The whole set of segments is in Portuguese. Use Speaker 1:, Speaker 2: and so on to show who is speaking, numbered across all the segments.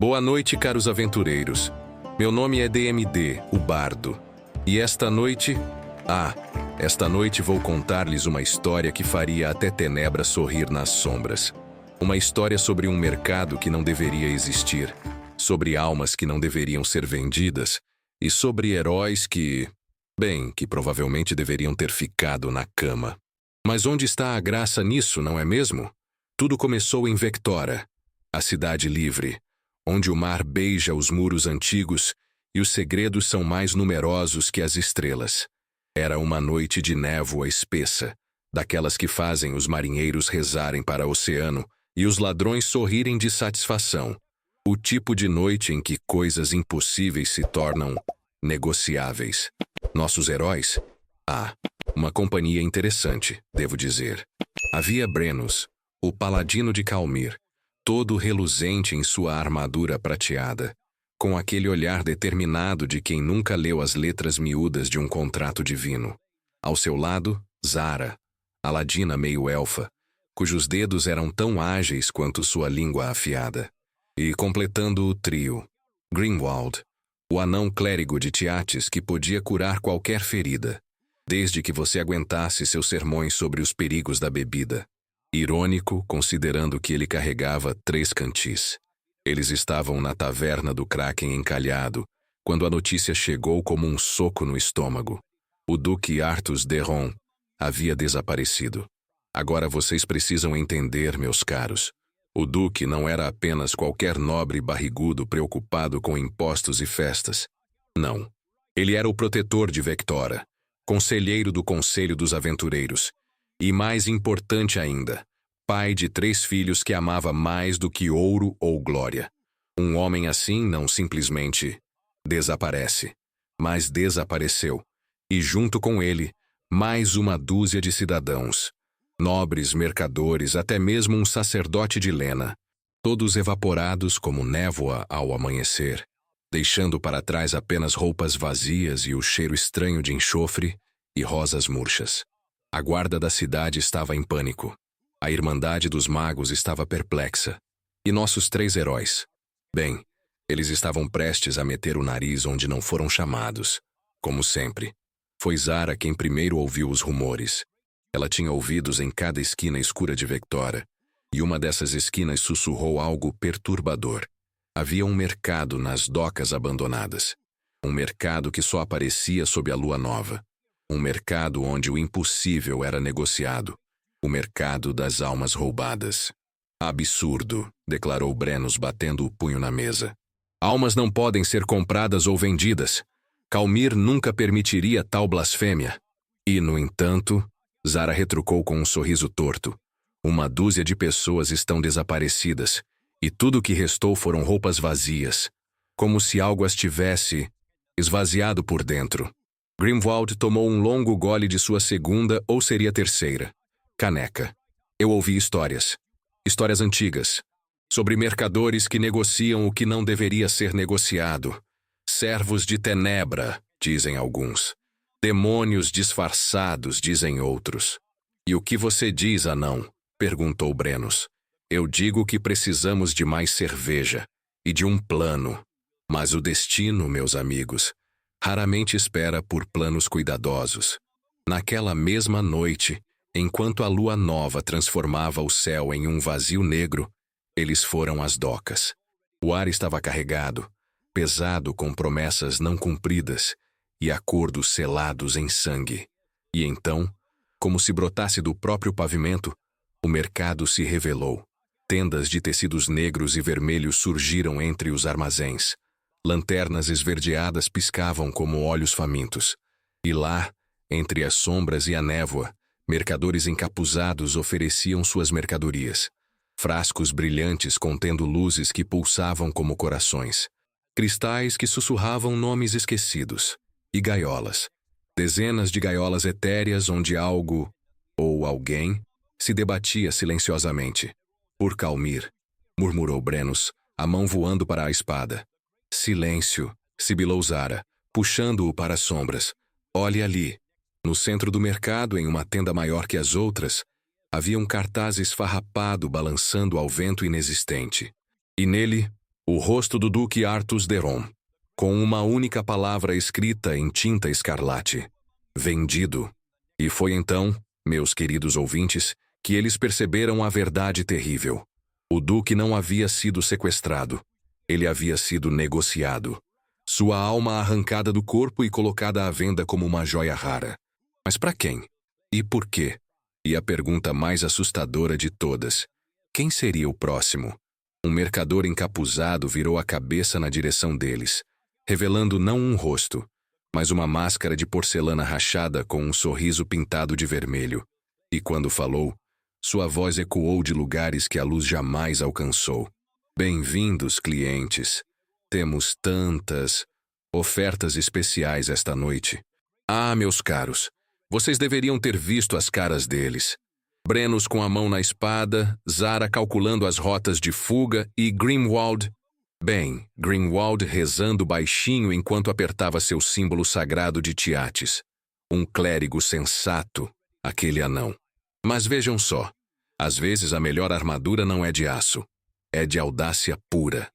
Speaker 1: Boa noite, caros aventureiros. Meu nome é DMD, o Bardo. E esta noite vou contar-lhes uma história que faria até Tenebra sorrir nas sombras. Uma história sobre um mercado que não deveria existir, sobre almas que não deveriam ser vendidas e sobre heróis que provavelmente deveriam ter ficado na cama. Mas onde está a graça nisso, não é mesmo? Tudo começou em Vectora, a cidade livre, onde o mar beija os muros antigos e os segredos são mais numerosos que as estrelas. Era uma noite de névoa espessa, daquelas que fazem os marinheiros rezarem para o oceano e os ladrões sorrirem de satisfação. O tipo de noite em que coisas impossíveis se tornam negociáveis. Nossos heróis? Uma companhia interessante, devo dizer. Havia Brennus, o paladino de Calmir, todo reluzente em sua armadura prateada, com aquele olhar determinado de quem nunca leu as letras miúdas de um contrato divino. Ao seu lado, Zara, a ladina meio-elfa, cujos dedos eram tão ágeis quanto sua língua afiada. E completando o trio, Grimwald, o anão clérigo de Tiates que podia curar qualquer ferida, desde que você aguentasse seus sermões sobre os perigos da bebida. Irônico, considerando que ele carregava 3 cantis. Eles estavam na taverna do Kraken encalhado, quando a notícia chegou como um soco no estômago. O Duque Artus Deron havia desaparecido. Agora vocês precisam entender, meus caros. O Duque não era apenas qualquer nobre barrigudo preocupado com impostos e festas. Não. Ele era o protetor de Vectora, conselheiro do Conselho dos Aventureiros, e mais importante ainda, pai de 3 filhos que amava mais do que ouro ou glória. Um homem assim não simplesmente desaparece, mas desapareceu, e junto com ele, mais uma dúzia de cidadãos, nobres, mercadores, até mesmo um sacerdote de Lena, todos evaporados como névoa ao amanhecer, deixando para trás apenas roupas vazias e o cheiro estranho de enxofre e rosas murchas. A guarda da cidade estava em pânico. A Irmandade dos Magos estava perplexa. E nossos 3 heróis? Bem, eles estavam prestes a meter o nariz onde não foram chamados. Como sempre, foi Zara quem primeiro ouviu os rumores. Ela tinha ouvidos em cada esquina escura de Vectora, e uma dessas esquinas sussurrou algo perturbador. Havia um mercado nas docas abandonadas. Um mercado que só aparecia sob a lua nova. Um mercado onde o impossível era negociado. O mercado das almas roubadas. Absurdo, declarou Brennus batendo o punho na mesa. Almas não podem ser compradas ou vendidas. Calmir nunca permitiria tal blasfêmia. E, no entanto, Zara retrucou com um sorriso torto. Uma dúzia de pessoas estão desaparecidas, e tudo o que restou foram roupas vazias, como se algo as tivesse esvaziado por dentro. Grimwald tomou um longo gole de sua segunda, ou seria terceira, caneca. Eu ouvi histórias antigas, sobre mercadores que negociam o que não deveria ser negociado. Servos de Tenebra, dizem alguns. Demônios disfarçados, dizem outros. E o que você diz, anão? Perguntou Brennus. Eu digo que precisamos de mais cerveja e de um plano. Mas o destino, meus amigos, raramente espera por planos cuidadosos. Naquela mesma noite, enquanto a lua nova transformava o céu em um vazio negro, eles foram às docas. O ar estava carregado, pesado com promessas não cumpridas e acordos selados em sangue. E então, como se brotasse do próprio pavimento, o mercado se revelou. Tendas de tecidos negros e vermelhos surgiram entre os armazéns. Lanternas esverdeadas piscavam como olhos famintos. E lá, entre as sombras e a névoa, mercadores encapuzados ofereciam suas mercadorias. Frascos brilhantes contendo luzes que pulsavam como corações. Cristais que sussurravam nomes esquecidos. E gaiolas. Dezenas de gaiolas etéreas onde algo, ou alguém, se debatia silenciosamente. Por Calmir, murmurou Brennus, a mão voando para a espada. Silêncio, sibilou Zara, puxando-o para as sombras. Olhe ali. No centro do mercado, em uma tenda maior que as outras, havia um cartaz esfarrapado balançando ao vento inexistente. E nele, O rosto do Duque Artus Deron, com uma única palavra escrita em tinta escarlate. Vendido. E foi então, meus queridos ouvintes, que eles perceberam a verdade terrível. O Duque não havia sido sequestrado. Ele havia sido negociado. Sua alma arrancada do corpo e colocada à venda como uma joia rara. Mas para quem? E por quê? E a pergunta mais assustadora de todas: quem seria o próximo? Um mercador encapuzado virou a cabeça na direção deles, revelando não um rosto, mas uma máscara de porcelana rachada com um sorriso pintado de vermelho. E quando falou, sua voz ecoou de lugares que a luz jamais alcançou. Bem-vindos, clientes. Temos tantas ofertas especiais esta noite. Ah, meus caros, vocês deveriam ter visto as caras deles. Brenos com a mão na espada, Zara calculando as rotas de fuga e Grimwald... Grimwald rezando baixinho enquanto apertava seu símbolo sagrado de Tiates. Um clérigo sensato, aquele anão. Mas vejam só, às vezes a melhor armadura não é de aço, é de audácia pura.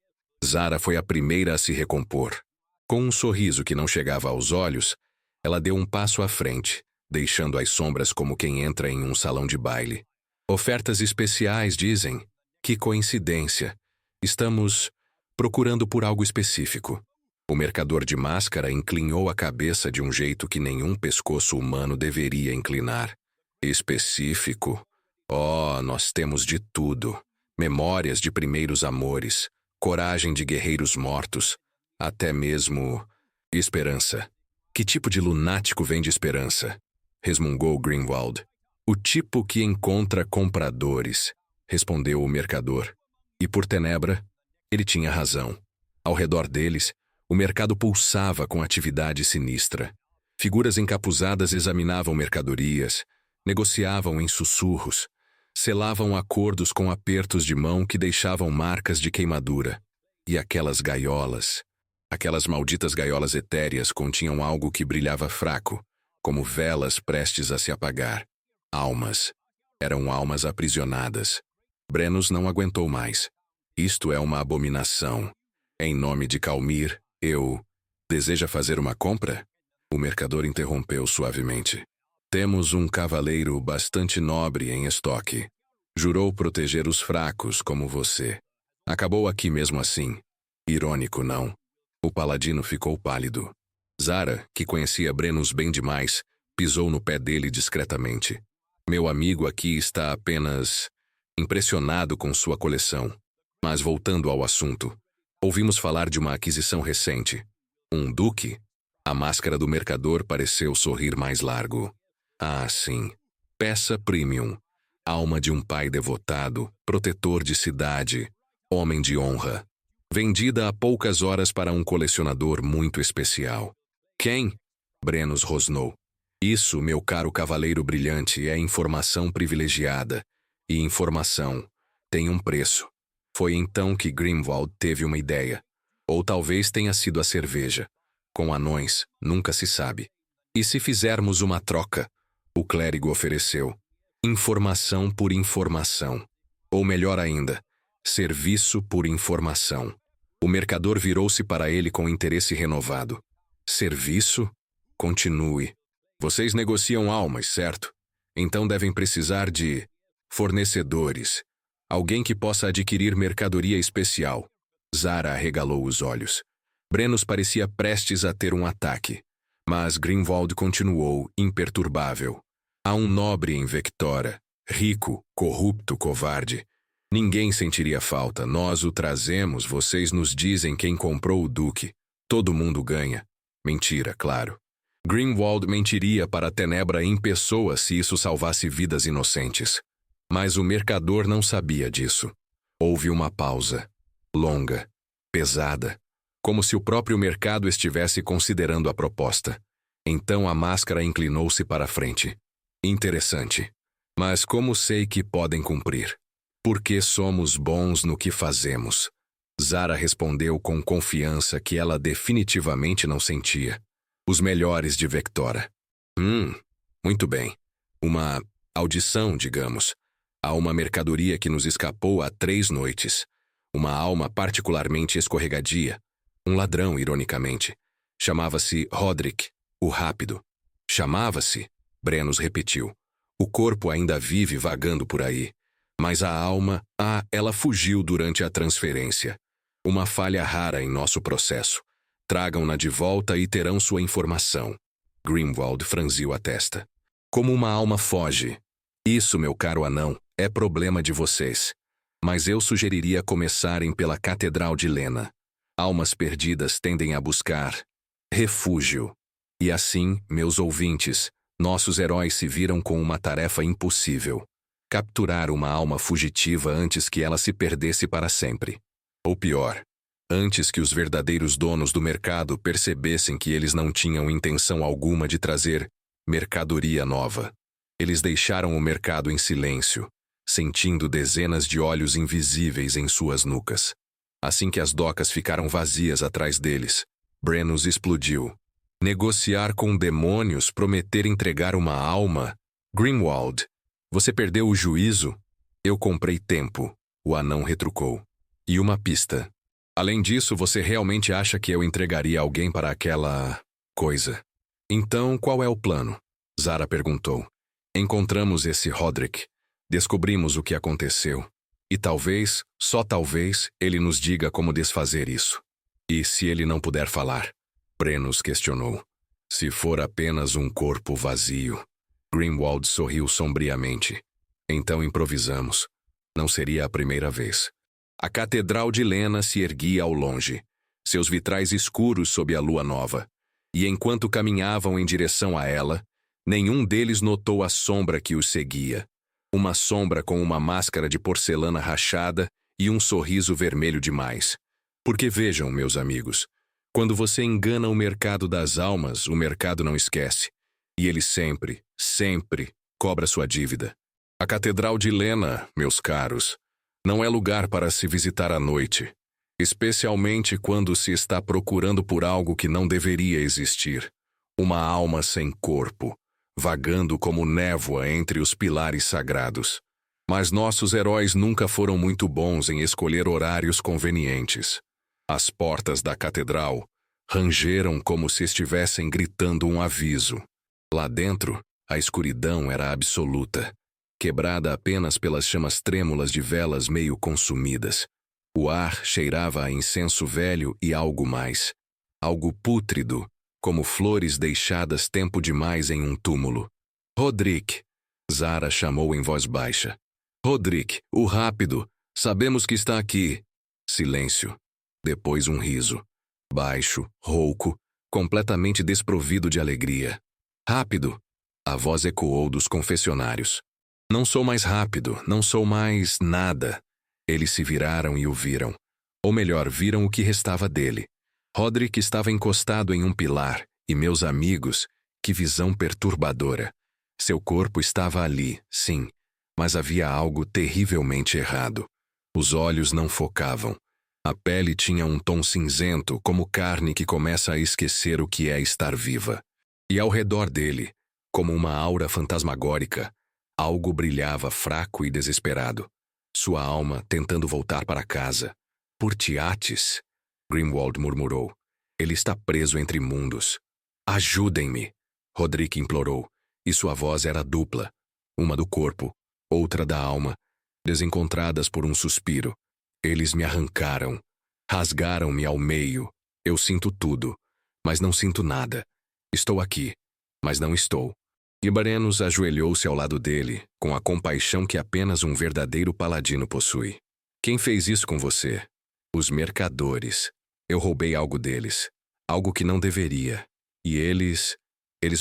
Speaker 1: Zara foi a primeira a se recompor. Com um sorriso que não chegava aos olhos, ela deu um passo à frente, deixando as sombras como quem entra em um salão de baile. Ofertas especiais, dizem. Que coincidência. Estamos procurando por algo específico. O mercador de máscara inclinou a cabeça de um jeito que nenhum pescoço humano deveria inclinar. Específico? Oh, nós temos de tudo. Memórias de primeiros amores, coragem de guerreiros mortos, até mesmo esperança. Que tipo de lunático vende esperança? Resmungou Grimwald. O tipo que encontra compradores, respondeu o mercador. E por Tenebra, ele tinha razão. Ao redor deles, o mercado pulsava com atividade sinistra. Figuras encapuzadas examinavam mercadorias, negociavam em sussurros, selavam acordos com apertos de mão que deixavam marcas de queimadura. E aquelas gaiolas, aquelas malditas gaiolas etéreas continham algo que brilhava fraco, como velas prestes a se apagar. Almas. Eram almas aprisionadas. Brenos não aguentou mais. Isto é uma abominação. Em nome de Calmir, Deseja fazer uma compra? O mercador interrompeu suavemente. Temos um cavaleiro bastante nobre em estoque. Jurou proteger os fracos como você. Acabou aqui mesmo assim. Irônico, não? O paladino ficou pálido. Zara, que conhecia Brenos bem demais, pisou no pé dele discretamente. Meu amigo aqui está apenas impressionado com sua coleção. Mas voltando ao assunto, ouvimos falar de uma aquisição recente. Um duque? A máscara do mercador pareceu sorrir mais largo. Ah, sim. Peça premium. Alma de um pai devotado, protetor de cidade, homem de honra. Vendida há poucas horas para um colecionador muito especial. Quem? Brenos rosnou. Isso, meu caro cavaleiro brilhante, é informação privilegiada. E informação tem um preço. Foi então que Grimwald teve uma ideia. Ou talvez tenha sido a cerveja. Com anões, nunca se sabe. E se fizermos uma troca? O clérigo ofereceu. Informação por informação. Ou melhor ainda, serviço por informação. O mercador virou-se para ele com interesse renovado. Serviço? Continue. Vocês negociam almas, certo? Então devem precisar de fornecedores. Alguém que possa adquirir mercadoria especial. Zara arregalou os olhos. Brenos parecia prestes a ter um ataque. Mas Grimwald continuou, imperturbável. Há um nobre em Vectora, rico, corrupto, covarde. Ninguém sentiria falta, nós o trazemos, vocês nos dizem quem comprou o duque. Todo mundo ganha. Mentira, claro. Grimwald mentiria para Tenebra em pessoa se isso salvasse vidas inocentes. Mas o mercador não sabia disso. Houve uma pausa. Longa. Pesada. Como se o próprio mercado estivesse considerando a proposta. Então a máscara inclinou-se para a frente. Interessante. Mas como sei que podem cumprir? Porque somos bons no que fazemos. Zara respondeu com confiança que ela definitivamente não sentia. Os melhores de Vectora. Muito bem. Uma audição, digamos. Há uma mercadoria que nos escapou há 3 noites. Uma alma particularmente escorregadia. Um ladrão, ironicamente. Chamava-se Roderick, o Rápido. Chamava-se, Brenos repetiu. O corpo ainda vive vagando por aí. Mas a alma, ela fugiu durante a transferência. Uma falha rara em nosso processo. Tragam-na de volta e terão sua informação. Grimwald franziu a testa. Como uma alma foge. Isso, meu caro anão, é problema de vocês. Mas eu sugeriria começarem pela Catedral de Lena. Almas perdidas tendem a buscar refúgio. E assim, meus ouvintes, nossos heróis se viram com uma tarefa impossível. Capturar uma alma fugitiva antes que ela se perdesse para sempre. Ou pior, antes que os verdadeiros donos do mercado percebessem que eles não tinham intenção alguma de trazer mercadoria nova. Eles deixaram o mercado em silêncio, sentindo dezenas de olhos invisíveis em suas nucas. Assim que as docas ficaram vazias atrás deles, Brenos explodiu. Negociar com demônios, prometer entregar uma alma? Grimwald, você perdeu o juízo? Eu comprei tempo, o anão retrucou. E uma pista. Além disso, você realmente acha que eu entregaria alguém para aquela coisa? Então, qual é o plano? Zara perguntou. Encontramos esse Roderick. Descobrimos o que aconteceu. E talvez, só talvez, ele nos diga como desfazer isso. E se ele não puder falar? Brenos questionou. Se for apenas um corpo vazio. Grimwald sorriu sombriamente. Então improvisamos. Não seria a primeira vez. A Catedral de Lena se erguia ao longe, seus vitrais escuros sob a lua nova. E enquanto caminhavam em direção a ela, nenhum deles notou a sombra que os seguia. Uma sombra com uma máscara de porcelana rachada e um sorriso vermelho demais. Porque vejam, meus amigos, quando você engana o mercado das almas, o mercado não esquece. E ele sempre, sempre cobra sua dívida. A Catedral de Lena, meus caros, não é lugar para se visitar à noite, especialmente quando se está procurando por algo que não deveria existir. Uma alma sem corpo, vagando como névoa entre os pilares sagrados. Mas nossos heróis nunca foram muito bons em escolher horários convenientes. As portas da catedral rangeram como se estivessem gritando um aviso. Lá dentro, a escuridão era absoluta, quebrada apenas pelas chamas trêmulas de velas meio consumidas. O ar cheirava a incenso velho e algo mais. Algo pútrido, como flores deixadas tempo demais em um túmulo. Roderick, Zara chamou em voz baixa. Roderick, o Rápido, sabemos que está aqui. Silêncio. Depois um riso. Baixo, rouco, completamente desprovido de alegria. Rápido. A voz ecoou dos confessionários. Não sou mais rápido, não sou mais nada. Eles se viraram e o viram. Ou melhor, viram o que restava dele. Roderick estava encostado em um pilar, e meus amigos, que visão perturbadora. Seu corpo estava ali, sim, mas havia algo terrivelmente errado. Os olhos não focavam. A pele tinha um tom cinzento, como carne que começa a esquecer o que é estar viva. E ao redor dele, como uma aura fantasmagórica, algo brilhava fraco e desesperado. Sua alma tentando voltar para casa. Por Tiates, Grimwald murmurou. Ele está preso entre mundos. Ajudem-me, Roderick implorou, e sua voz era dupla, uma do corpo, outra da alma, desencontradas por um suspiro. Eles me arrancaram, rasgaram-me ao meio. Eu sinto tudo, mas não sinto nada. Estou aqui, mas não estou. E Brenos ajoelhou-se ao lado dele, com a compaixão que apenas um verdadeiro paladino possui. Quem fez isso com você? Os mercadores. Eu roubei algo deles, algo que não deveria. E eles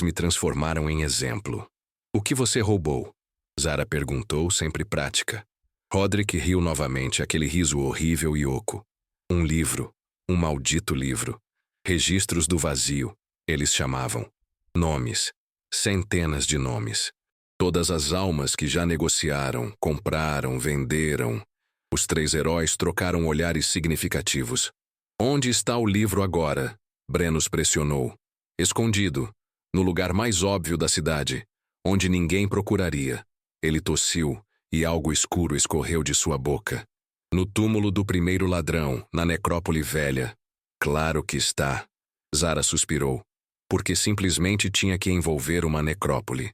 Speaker 1: me transformaram em exemplo. O que você roubou? Zara perguntou, sempre prática. Roderick riu novamente, aquele riso horrível e oco. Um livro, um maldito livro. Registros do vazio, eles chamavam. Nomes, centenas de nomes. Todas as almas que já negociaram, compraram, venderam. Os três heróis trocaram olhares significativos. Onde está o livro agora? Brenos pressionou. Escondido, no lugar mais óbvio da cidade, onde ninguém procuraria. Ele tossiu, e algo escuro escorreu de sua boca. No túmulo do primeiro ladrão, na necrópole velha. Claro que está. Zara suspirou. Porque simplesmente tinha que envolver uma necrópole.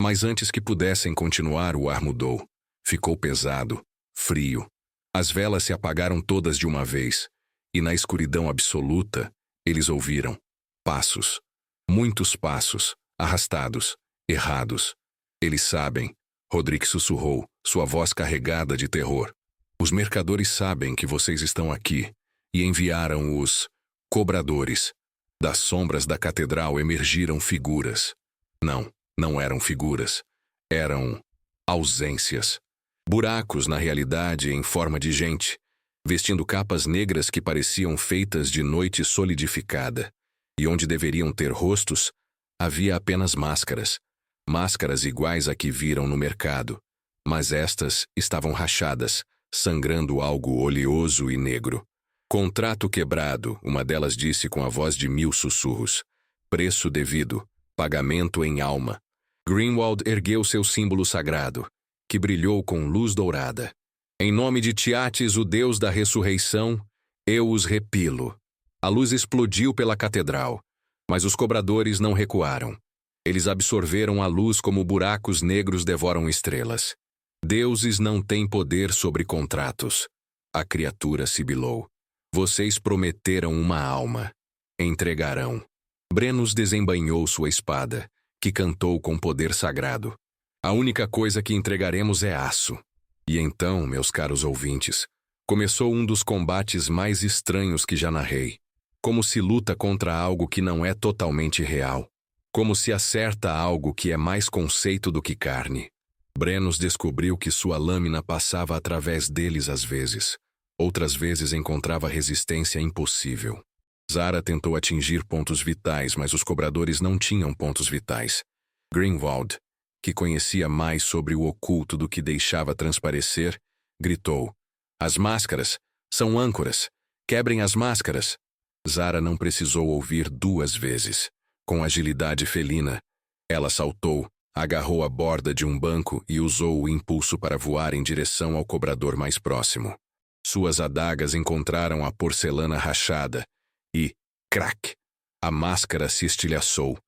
Speaker 1: Mas antes que pudessem continuar, o ar mudou. Ficou pesado, frio. As velas se apagaram todas de uma vez. E na escuridão absoluta, eles ouviram passos. Muitos passos, arrastados, errados. Eles sabem, Rodrigo sussurrou, sua voz carregada de terror. Os mercadores sabem que vocês estão aqui e enviaram os cobradores. Das sombras da catedral emergiram figuras. Não eram figuras. Eram ausências. Buracos na realidade em forma de gente, vestindo capas negras que pareciam feitas de noite solidificada. E onde deveriam ter rostos, havia apenas máscaras. Máscaras iguais a que viram no mercado. Mas estas estavam rachadas, sangrando algo oleoso e negro. Contrato quebrado, uma delas disse com a voz de 1000 sussurros. Preço devido, pagamento em alma. Grinwald ergueu seu símbolo sagrado, que brilhou com luz dourada. Em nome de Tiates, o deus da ressurreição, eu os repilo. A luz explodiu pela catedral, mas os cobradores não recuaram. Eles absorveram a luz como buracos negros devoram estrelas. Deuses não têm poder sobre contratos. A criatura sibilou. Vocês prometeram uma alma. Entregarão. Brenos desembainhou sua espada, que cantou com poder sagrado. A única coisa que entregaremos é aço. E então, meus caros ouvintes, começou um dos combates mais estranhos que já narrei. Como se luta contra algo que não é totalmente real. Como se acerta algo que é mais conceito do que carne. Brenos descobriu que sua lâmina passava através deles às vezes. Outras vezes encontrava resistência impossível. Zara tentou atingir pontos vitais, mas os cobradores não tinham pontos vitais. Grinwald, que conhecia mais sobre o oculto do que deixava transparecer, gritou. As máscaras são âncoras. Quebrem as máscaras. Zara não precisou ouvir 2 vezes. Com agilidade felina, ela saltou, agarrou a borda de um banco e usou o impulso para voar em direção ao cobrador mais próximo. Suas adagas encontraram a porcelana rachada e, crac, a máscara se estilhaçou,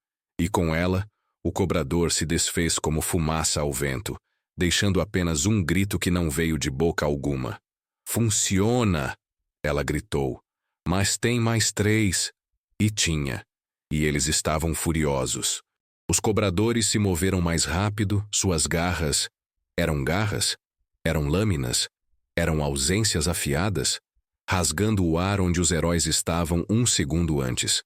Speaker 1: e com ela, o cobrador se desfez como fumaça ao vento, deixando apenas um grito que não veio de boca alguma. Funciona! Ela gritou. Mas tem mais 3. E tinha. E eles estavam furiosos. Os cobradores se moveram mais rápido, suas garras... Eram garras? Eram lâminas? Eram ausências afiadas? Rasgando o ar onde os heróis estavam 1 segundo antes.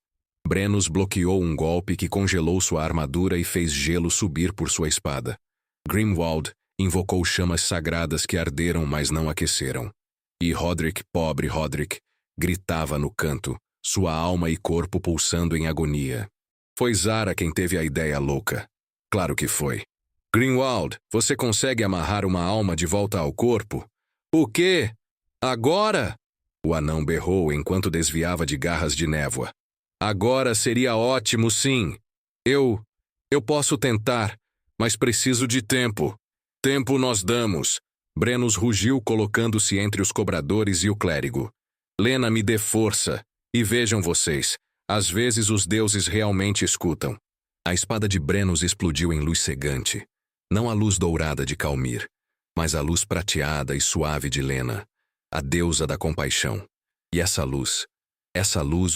Speaker 1: Brenos bloqueou um golpe que congelou sua armadura e fez gelo subir por sua espada. Grimwald invocou chamas sagradas que arderam, mas não aqueceram. E Roderick, pobre Roderick, gritava no canto, sua alma e corpo pulsando em agonia. Foi Zara quem teve a ideia louca. Claro que foi. Grinwald, você consegue amarrar uma alma de volta ao corpo? O quê? Agora? O anão berrou enquanto desviava de garras de névoa. Agora seria ótimo, sim. Eu posso tentar, mas preciso de tempo. Tempo nós damos. Brenos rugiu colocando-se entre os cobradores e o clérigo. Lena, me dê força. E vejam vocês, às vezes os deuses realmente escutam. A espada de Brenos explodiu em luz cegante. Não a luz dourada de Calmir, mas a luz prateada e suave de Lena, a deusa da compaixão. E essa luz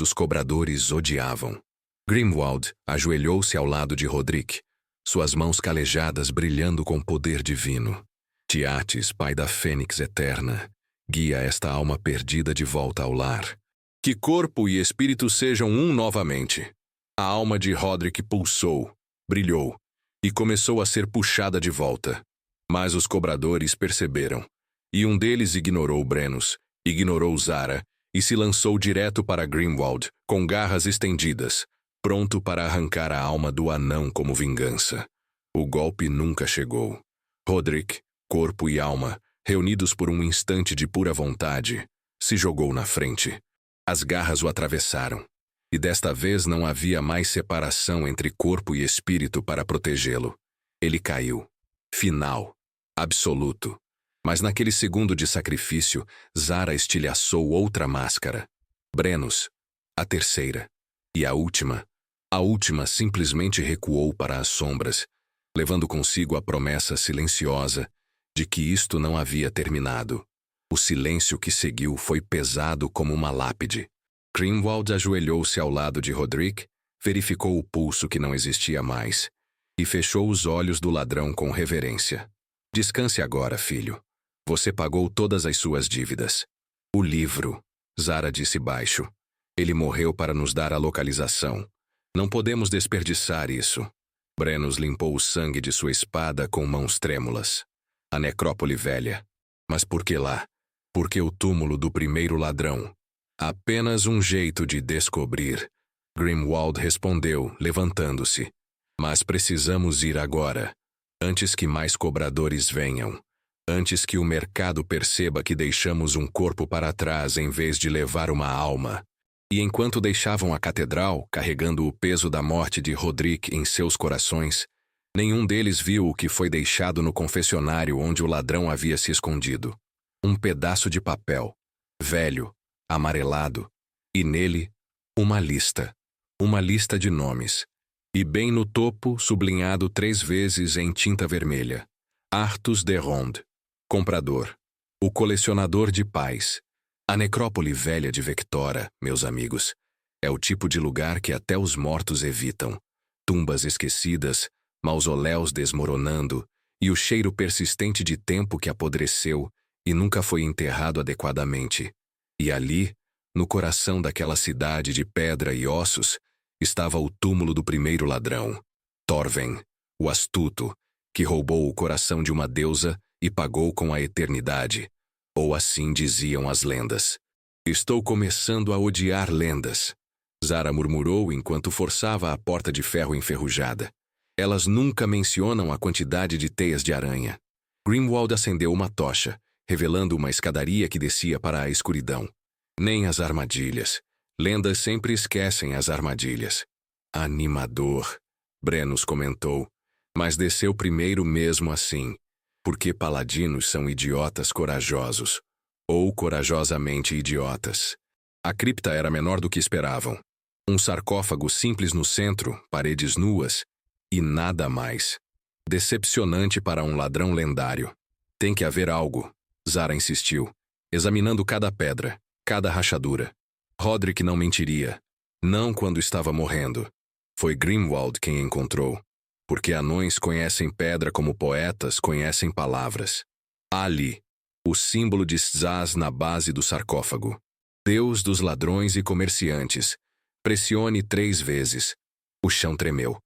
Speaker 1: os cobradores odiavam. Grimwald ajoelhou-se ao lado de Roderick, suas mãos calejadas brilhando com poder divino. Tiates, pai da Fênix eterna, guia esta alma perdida de volta ao lar. Que corpo e espírito sejam um novamente. A alma de Roderick pulsou, brilhou, e começou a ser puxada de volta. Mas os cobradores perceberam, e um deles ignorou Brenos, ignorou Zara, e se lançou direto para Grimwald, com garras estendidas, pronto para arrancar a alma do anão como vingança. O golpe nunca chegou. Roderick, corpo e alma, reunidos por um instante de pura vontade, se jogou na frente. As garras o atravessaram, e desta vez não havia mais separação entre corpo e espírito para protegê-lo. Ele caiu. Final. Absoluto. Mas naquele segundo de sacrifício, Zara estilhaçou outra máscara. Brenos, a terceira. E a última simplesmente recuou para as sombras, levando consigo a promessa silenciosa de que isto não havia terminado. O silêncio que seguiu foi pesado como uma lápide. Grimwald ajoelhou-se ao lado de Roderick, verificou o pulso que não existia mais, e fechou os olhos do ladrão com reverência. Descanse agora, filho. Você pagou todas as suas dívidas. O livro, Zara disse baixo. Ele morreu para nos dar a localização. Não podemos desperdiçar isso. Brenos limpou o sangue de sua espada com mãos trêmulas. A necrópole velha. Mas por que lá? Por que o túmulo do primeiro ladrão? Apenas um jeito de descobrir. Grimwald respondeu, levantando-se. Mas precisamos ir agora, antes que mais cobradores venham. Antes que o mercado perceba que deixamos um corpo para trás em vez de levar uma alma. E enquanto deixavam a catedral, carregando o peso da morte de Roderick em seus corações, nenhum deles viu o que foi deixado no confessionário onde o ladrão havia se escondido. Um pedaço de papel, velho, amarelado, e nele, uma lista. Uma lista de nomes. E bem no topo, sublinhado 3 vezes em tinta vermelha. Artus de Ronde. Comprador. O colecionador de paz. A necrópole velha de Vectora, meus amigos, é o tipo de lugar que até os mortos evitam. Tumbas esquecidas, mausoléus desmoronando, e o cheiro persistente de tempo que apodreceu e nunca foi enterrado adequadamente. E ali, no coração daquela cidade de pedra e ossos, estava o túmulo do primeiro ladrão, Thorven, o astuto, que roubou o coração de uma deusa e pagou com a eternidade. Ou assim diziam as lendas. Estou começando a odiar lendas. Zara murmurou enquanto forçava a porta de ferro enferrujada. Elas nunca mencionam a quantidade de teias de aranha. Grimwald acendeu uma tocha, revelando uma escadaria que descia para a escuridão. Nem as armadilhas. Lendas sempre esquecem as armadilhas. Animador, Brenos comentou. Mas desceu primeiro mesmo assim. Porque paladinos são idiotas corajosos. Ou corajosamente idiotas. A cripta era menor do que esperavam. Um sarcófago simples no centro, paredes nuas, e nada mais. Decepcionante para um ladrão lendário. Tem que haver algo, Zara insistiu, examinando cada pedra, cada rachadura. Roderick não mentiria. Não quando estava morrendo. Foi Grimwald quem encontrou. Porque anões conhecem pedra como poetas conhecem palavras. Ali, o símbolo de Szaz na base do sarcófago. Deus dos ladrões e comerciantes. Pressione 3 vezes. O chão tremeu.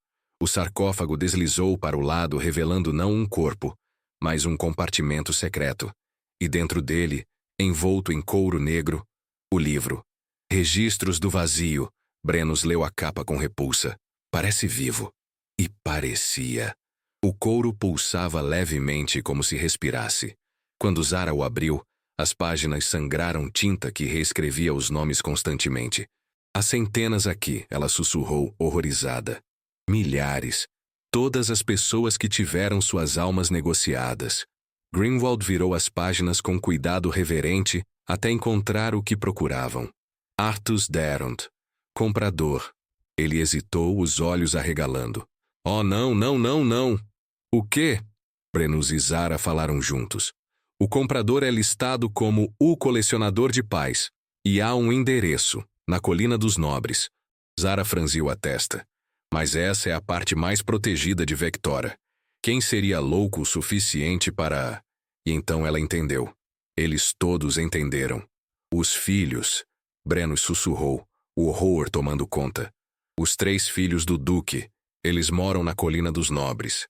Speaker 1: O sarcófago deslizou para o lado, revelando não um corpo, mas um compartimento secreto. E dentro dele, envolto em couro negro, o livro. Registros do vazio. Brenos leu a capa com repulsa. Parece vivo. E parecia. O couro pulsava levemente como se respirasse. Quando Zara o abriu, as páginas sangraram tinta que reescrevia os nomes constantemente. Há centenas aqui, ela sussurrou, horrorizada. Milhares. Todas as pessoas que tiveram suas almas negociadas. Grimwald virou as páginas com cuidado reverente até encontrar o que procuravam. Artus Deront. Comprador. Ele hesitou, os olhos arregalando. Oh, não, não, não, não. O quê? Brenos e Zara falaram juntos. O comprador é listado como o colecionador de paz. E há um endereço, na Colina dos Nobres. Zara franziu a testa. Mas essa é a parte mais protegida de Vectora. Quem seria louco o suficiente para... E então ela entendeu. Eles todos entenderam. Os filhos. Brenos sussurrou, o horror tomando conta. Os 3 filhos do Duque. Eles moram na Colina dos Nobres.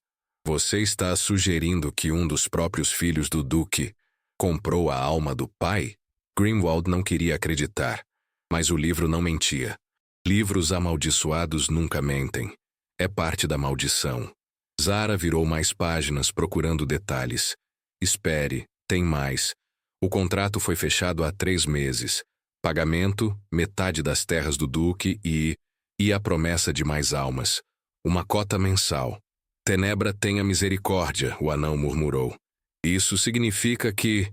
Speaker 1: Você está sugerindo que um dos próprios filhos do Duque comprou a alma do pai? Grimwald não queria acreditar, mas o livro não mentia. Livros amaldiçoados nunca mentem. É parte da maldição. Zara virou mais páginas procurando detalhes. Espere, tem mais. O contrato foi fechado há 3 meses. Pagamento, metade das terras do Duque e a promessa de mais almas. Uma cota mensal. Tenebra tenha misericórdia, o anão murmurou. Isso significa que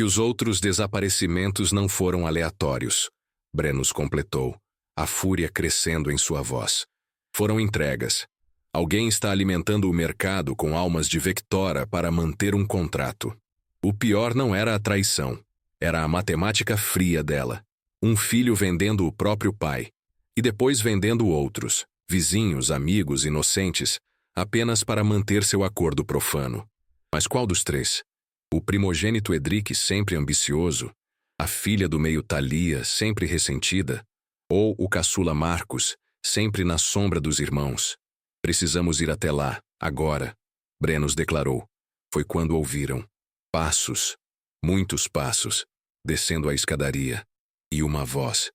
Speaker 1: os outros desaparecimentos não foram aleatórios. Brenos completou, a fúria crescendo em sua voz. Foram entregas. Alguém está alimentando o mercado com almas de Vectora para manter um contrato. O pior não era a traição. Era a matemática fria dela. Um filho vendendo o próprio pai. E depois vendendo outros, vizinhos, amigos, inocentes, apenas para manter seu acordo profano. Mas qual dos três? O primogênito Edric, sempre ambicioso? A filha do meio Thalia, sempre ressentida? Ou o caçula Marcos, sempre na sombra dos irmãos? Precisamos ir até lá, agora, Brenos declarou. Foi quando ouviram. Passos, muitos passos, descendo a escadaria. E uma voz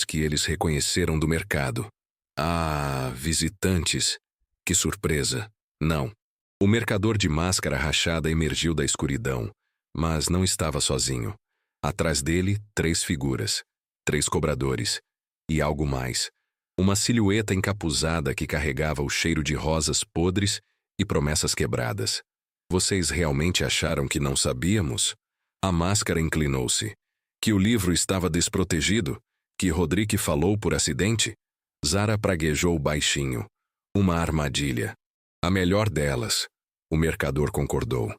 Speaker 1: que eles reconheceram do mercado. Ah, visitantes! Que surpresa! Não. O mercador de máscara rachada emergiu da escuridão, mas não estava sozinho. Atrás dele, 3 figuras, 3 cobradores. E algo mais. Uma silhueta encapuzada que carregava o cheiro de rosas podres e promessas quebradas. Vocês realmente acharam que não sabíamos? A máscara inclinou-se. Que o livro estava desprotegido? Que Rodrigue falou por acidente? Zara praguejou baixinho. Uma armadilha. A melhor delas. O mercador concordou.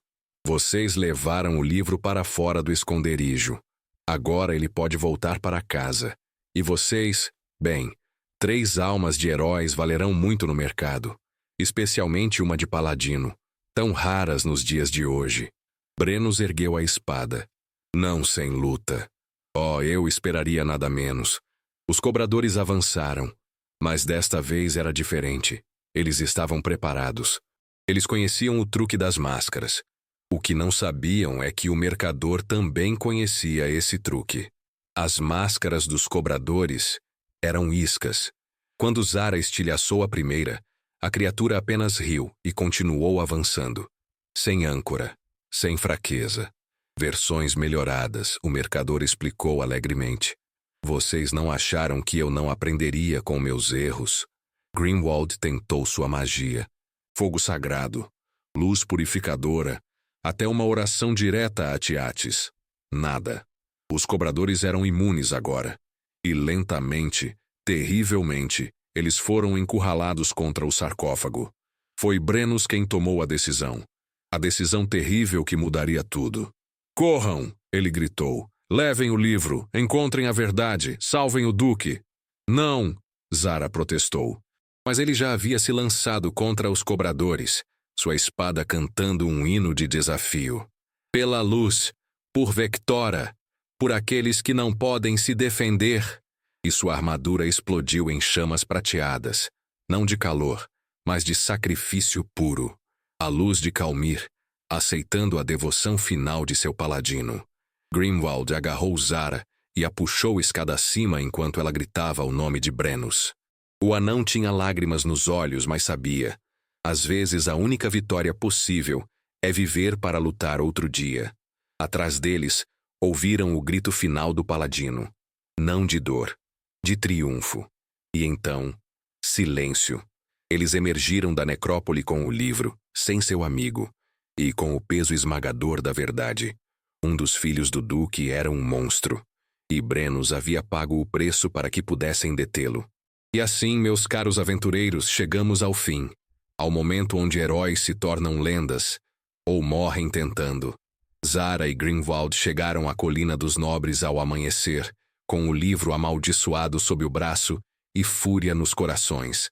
Speaker 1: Vocês levaram o livro para fora do esconderijo. Agora ele pode voltar para casa. E vocês, bem, 3 almas de heróis valerão muito no mercado. Especialmente uma de paladino. Tão raras nos dias de hoje. Brenos ergueu a espada. Não sem luta. Oh, eu esperaria nada menos. Os cobradores avançaram. Mas desta vez era diferente. Eles estavam preparados. Eles conheciam o truque das máscaras. O que não sabiam é que o mercador também conhecia esse truque. As máscaras dos cobradores eram iscas. Quando Zara estilhaçou a primeira, a criatura apenas riu e continuou avançando. Sem âncora, sem fraqueza. Versões melhoradas, o mercador explicou alegremente. Vocês não acharam que eu não aprenderia com meus erros? Grimwald tentou sua magia. Fogo sagrado, luz purificadora, até uma oração direta a Tiates. Nada. Os cobradores eram imunes agora. E lentamente, terrivelmente, eles foram encurralados contra o sarcófago. Foi Brenos quem tomou a decisão. A decisão terrível que mudaria tudo. Corram! Ele gritou. Levem o livro, encontrem a verdade, salvem o duque. Não! Zara protestou. Mas ele já havia se lançado contra os cobradores, sua espada cantando um hino de desafio. Pela luz, por Vectora, por aqueles que não podem se defender. E sua armadura explodiu em chamas prateadas, não de calor, mas de sacrifício puro. A luz de Calmir, aceitando a devoção final de seu paladino. Grimwald agarrou Zara e a puxou escada acima enquanto ela gritava o nome de Brenos. O anão tinha lágrimas nos olhos, mas sabia. Às vezes a única vitória possível é viver para lutar outro dia. Atrás deles, ouviram o grito final do paladino. Não de dor, de triunfo. E então, silêncio. Eles emergiram da necrópole com o livro, sem seu amigo, e com o peso esmagador da verdade. Um dos filhos do duque era um monstro, e Brenos havia pago o preço para que pudessem detê-lo. E assim, meus caros aventureiros, chegamos ao fim, ao momento onde heróis se tornam lendas, ou morrem tentando. Zara e Grimwald chegaram à Colina dos Nobres ao amanhecer, com o livro amaldiçoado sob o braço e fúria nos corações.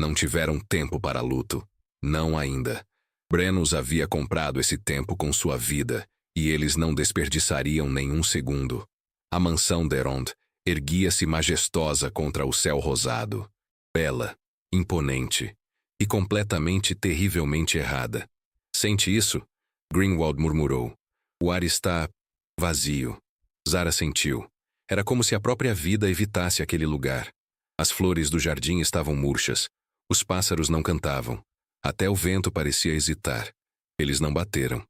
Speaker 1: Não tiveram tempo para luto. Não ainda. Brenos havia comprado esse tempo com sua vida, e eles não desperdiçariam nenhum segundo. A mansão Derond erguia-se majestosa contra o céu rosado. Bela, imponente e completamente terrivelmente errada. Sente isso? Grimwald murmurou. O ar está vazio. Zara sentiu. Era como se a própria vida evitasse aquele lugar. As flores do jardim estavam murchas. Os pássaros não cantavam. Até o vento parecia hesitar. Eles não bateram.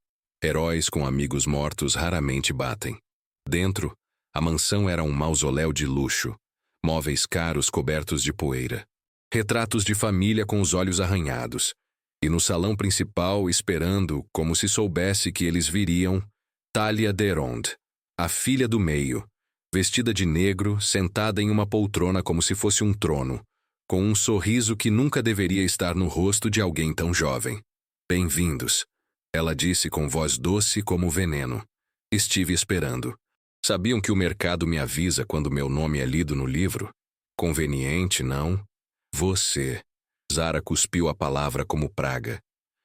Speaker 1: Heróis com amigos mortos raramente batem. Dentro, a mansão era um mausoléu de luxo. Móveis caros cobertos de poeira. Retratos de família com os olhos arranhados. E no salão principal, esperando, como se soubesse que eles viriam, Thalia Derond, a filha do meio, vestida de negro, sentada em uma poltrona como se fosse um trono, com um sorriso que nunca deveria estar no rosto de alguém tão jovem. Bem-vindos, ela disse com voz doce como veneno. Estive esperando. Sabiam que o mercado me avisa quando meu nome é lido no livro? Conveniente, não? Você. Zara cuspiu a palavra como praga.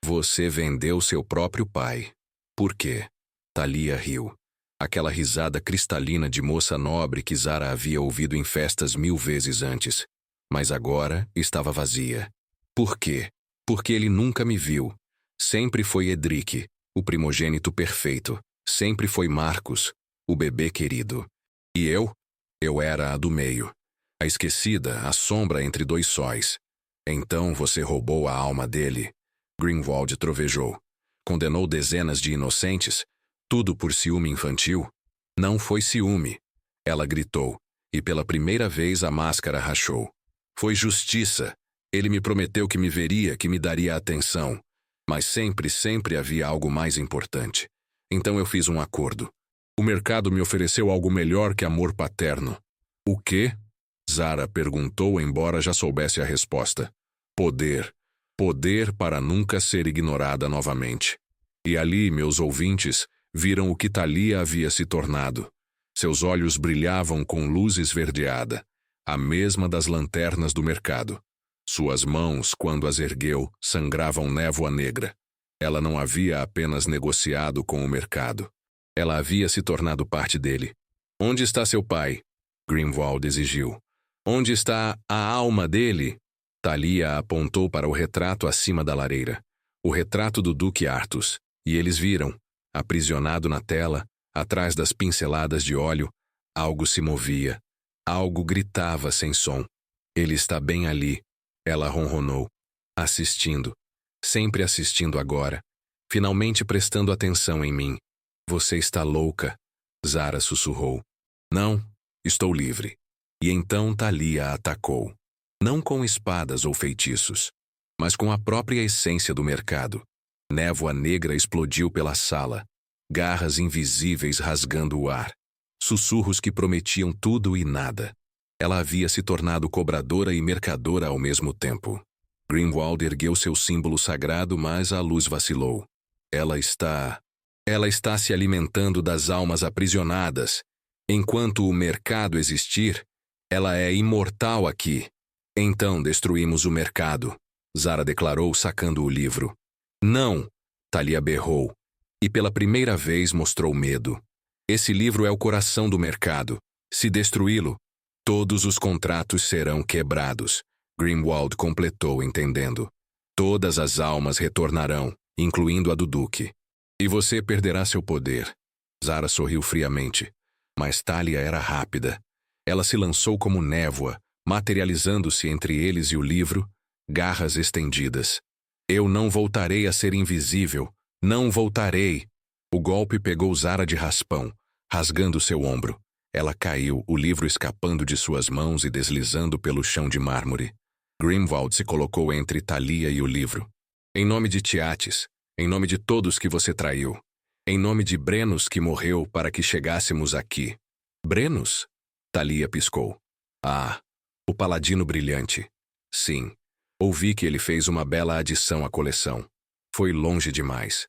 Speaker 1: Você vendeu seu próprio pai. Por quê? Thalia riu. Aquela risada cristalina de moça nobre que Zara havia ouvido em festas 1000 vezes antes. Mas agora estava vazia. Por quê? Porque ele nunca me viu. Sempre foi Edric, o primogênito perfeito. Sempre foi Marcos, o bebê querido. E eu? Eu era a do meio. A esquecida, a sombra entre dois sóis. Então você roubou a alma dele. Grindelwald trovejou. Condenou dezenas de inocentes. Tudo por ciúme infantil? Não foi ciúme. Ela gritou. E pela primeira vez a máscara rachou. Foi justiça. Ele me prometeu que me veria, que me daria atenção. Mas sempre havia algo mais importante. Então eu fiz um acordo. O mercado me ofereceu algo melhor que amor paterno. O quê? Zara perguntou, embora já soubesse a resposta. Poder. Poder para nunca ser ignorada novamente. E ali, meus ouvintes, viram o que Thalia havia se tornado. Seus olhos brilhavam com luz esverdeada, a mesma das lanternas do mercado. Suas mãos, quando as ergueu, sangravam névoa negra. Ela não havia apenas negociado com o mercado. Ela havia se tornado parte dele. Onde está seu pai? Grindelwald exigiu. Onde está a alma dele? Thalia apontou para o retrato acima da lareira. O retrato do Duque Artus. E eles viram, aprisionado na tela, atrás das pinceladas de óleo, algo se movia. Algo gritava sem som. Ele está bem ali. Ela ronronou. Assistindo. Sempre assistindo agora. Finalmente prestando atenção em mim. Você está louca. Zara sussurrou. Não, estou livre. E então Thalia atacou. Não com espadas ou feitiços, mas com a própria essência do mercado. Névoa negra explodiu pela sala. Garras invisíveis rasgando o ar. Sussurros que prometiam tudo e nada. Ela havia se tornado cobradora e mercadora ao mesmo tempo. Grindelwald ergueu seu símbolo sagrado, mas a luz vacilou. Ela está se alimentando das almas aprisionadas. Enquanto o mercado existir, ela é imortal aqui. Então destruímos o mercado, Zara declarou sacando o livro. Não, Thalia berrou. E pela primeira vez mostrou medo. Esse livro é o coração do mercado. Se destruí-lo, todos os contratos serão quebrados. Grindelwald completou, entendendo. Todas as almas retornarão, incluindo a do Duque. E você perderá seu poder. Zara sorriu friamente. Mas Thalia era rápida. Ela se lançou como névoa, materializando-se entre eles e o livro, garras estendidas. Eu não voltarei a ser invisível. Não voltarei. O golpe pegou Zara de raspão, rasgando seu ombro. Ela caiu, o livro escapando de suas mãos e deslizando pelo chão de mármore. Grindelwald se colocou entre Thalia e o livro. Em nome de Tiates, em nome de todos que você traiu, em nome de Brenos que morreu para que chegássemos aqui. Brenos? Thalia piscou. Ah, o paladino brilhante. Sim, ouvi que ele fez uma bela adição à coleção. Foi longe demais.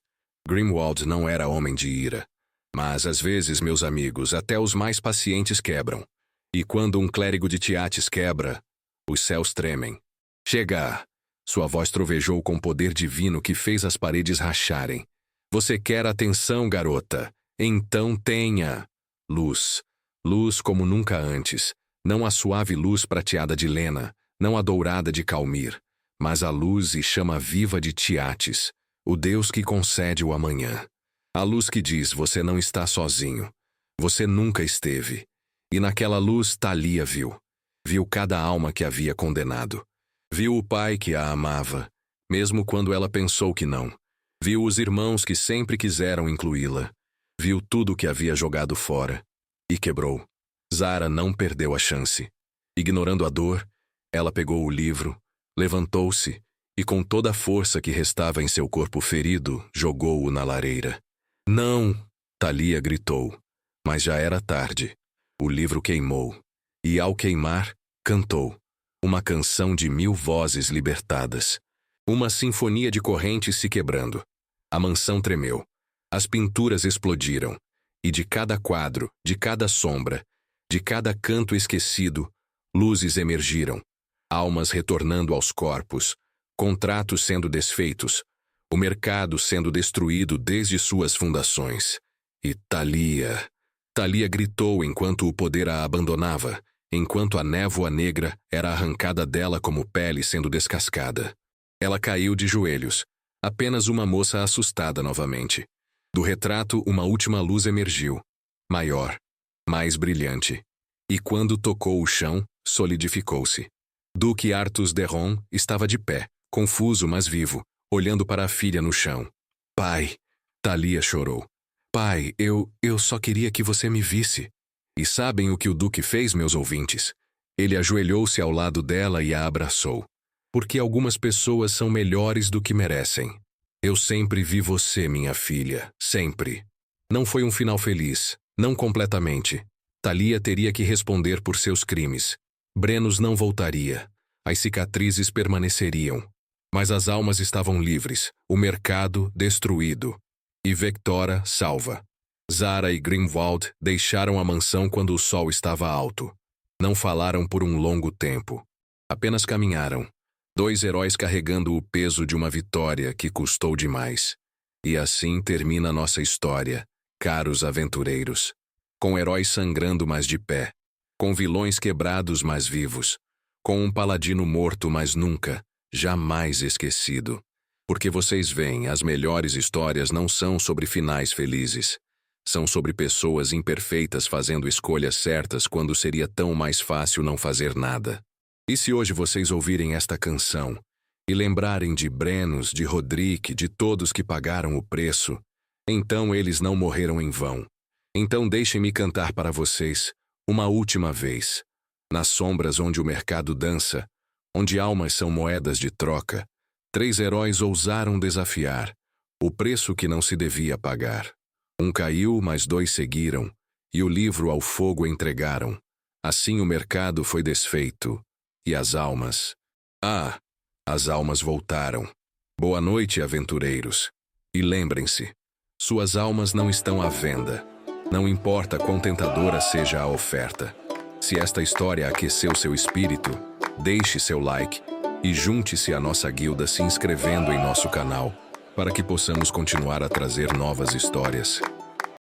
Speaker 1: Grindelwald não era homem de ira. Mas às vezes, meus amigos, até os mais pacientes quebram. E quando um clérigo de Tiates quebra, os céus tremem. Chega! Sua voz trovejou com poder divino que fez as paredes racharem. Você quer atenção, garota? Então tenha! Luz. Luz como nunca antes. Não a suave luz prateada de Lena, não a dourada de Calmir, mas a luz e chama viva de Tiates, o Deus que concede o amanhã. A luz que diz, você não está sozinho. Você nunca esteve. E naquela luz Thalia viu. Viu cada alma que havia condenado. Viu o pai que a amava, mesmo quando ela pensou que não. Viu os irmãos que sempre quiseram incluí-la. Viu tudo que havia jogado fora. E quebrou. Zara não perdeu a chance. Ignorando a dor, ela pegou o livro, levantou-se e com toda a força que restava em seu corpo ferido, jogou-o na lareira. Não! Thalia gritou, mas já era tarde. O livro queimou, e ao queimar, cantou. Uma canção de 1000 vozes libertadas. Uma sinfonia de correntes se quebrando. A mansão tremeu. As pinturas explodiram. E de cada quadro, de cada sombra, de cada canto esquecido, luzes emergiram. Almas retornando aos corpos, contratos sendo desfeitos, o mercado sendo destruído desde suas fundações. E Thalia gritou enquanto o poder a abandonava, enquanto a névoa negra era arrancada dela como pele sendo descascada. Ela caiu de joelhos, apenas uma moça assustada novamente. Do retrato, uma última luz emergiu, maior, mais brilhante. E quando tocou o chão, solidificou-se. Duque Artus Derron estava de pé, confuso mas vivo, olhando para a filha no chão. Pai! Thalia chorou. Pai, eu só queria que você me visse. E sabem o que o Duque fez, meus ouvintes? Ele ajoelhou-se ao lado dela e a abraçou. Porque algumas pessoas são melhores do que merecem. Eu sempre vi você, minha filha, sempre. Não foi um final feliz, não completamente. Thalia teria que responder por seus crimes. Brenos não voltaria. As cicatrizes permaneceriam. Mas as almas estavam livres, o mercado destruído. E Vectora salva. Zara e Grimwald deixaram a mansão quando o sol estava alto. Não falaram por um longo tempo. Apenas caminharam. 2 heróis carregando o peso de uma vitória que custou demais. E assim termina nossa história, caros aventureiros. Com heróis sangrando, mas de pé. Com vilões quebrados, mas vivos. Com um paladino morto, mas nunca, jamais esquecido. Porque vocês veem, as melhores histórias não são sobre finais felizes. São sobre pessoas imperfeitas fazendo escolhas certas quando seria tão mais fácil não fazer nada. E se hoje vocês ouvirem esta canção e lembrarem de Brenos, de Roderick, de todos que pagaram o preço, então eles não morreram em vão. Então deixem-me cantar para vocês, uma última vez. Nas sombras onde o mercado dança, onde almas são moedas de troca, 3 heróis ousaram desafiar o preço que não se devia pagar. Um caiu, mas 2 seguiram, e o livro ao fogo entregaram. Assim o mercado foi desfeito. E as almas? As almas voltaram. Boa noite, aventureiros. E lembrem-se, suas almas não estão à venda. Não importa quão tentadora seja a oferta. Se esta história aqueceu seu espírito, deixe seu like e junte-se à nossa guilda se inscrevendo em nosso canal, para que possamos continuar a trazer novas histórias.